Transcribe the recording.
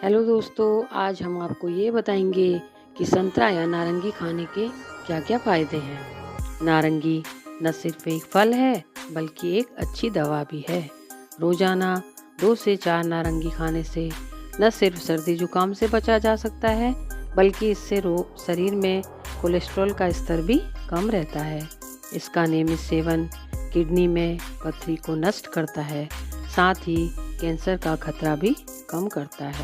Hello दोस्तों, आज हम आपको ये बताएंगे कि संतरा या नारंगी खाने के क्या क्या फ़ायदे हैं। नारंगी न सिर्फ एक फल है बल्कि एक अच्छी दवा भी है। रोज़ाना 2 से 4 नारंगी खाने से न सिर्फ सर्दी जुकाम से बचा जा सकता है बल्कि इससे शरीर में कोलेस्ट्रॉल का स्तर भी कम रहता है। इसका नियमित सेवन किडनी में पथरी को नष्ट करता है, साथ ही कैंसर का खतरा भी कम करता है।